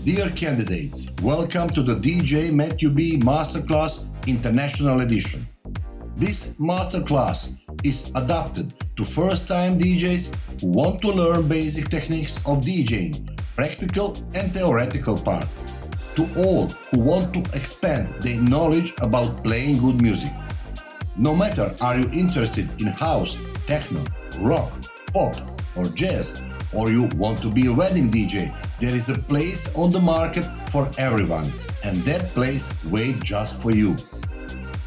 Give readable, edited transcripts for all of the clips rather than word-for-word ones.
Dear candidates, welcome to the DJ Matthew B Masterclass International Edition. This masterclass is adapted to first-time DJs who want to learn basic techniques of DJing, practical and theoretical part. To all who want to expand their knowledge about playing good music. No matter are you interested in house, techno, rock, pop or jazz, or you want to be a wedding DJ, there is a place on the market for everyone, and that place waits just for you.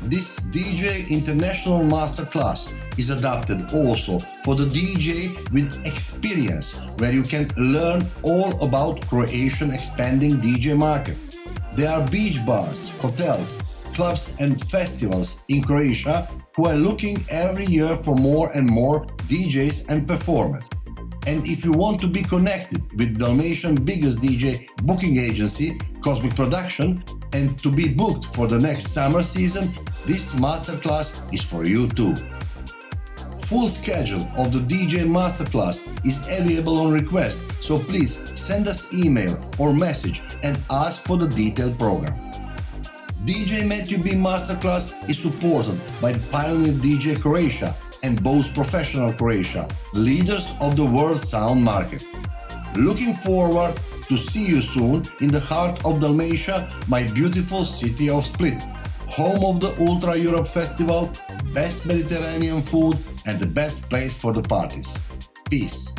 This DJ International Masterclass is adapted also for the DJ with experience, where you can learn all about Croatian expanding DJ market. There are beach bars, hotels, clubs and festivals in Croatia who are looking every year for more and more DJs and performers. And if you want to be connected with Dalmatian's biggest DJ booking agency, Cosmic Production, and to be booked for the next summer season, this masterclass is for you too. Full schedule of the DJ Masterclass is available on request, so please send us email or message and ask for the detailed program. DJ Matthew B Masterclass is supported by the Pioneer DJ Croatia and Bose Professional Croatia, leaders of the world sound market. Looking forward to see you soon in the heart of Dalmatia, my beautiful city of Split, home of the Ultra Europe Festival, best Mediterranean food and the best place for the parties. Peace.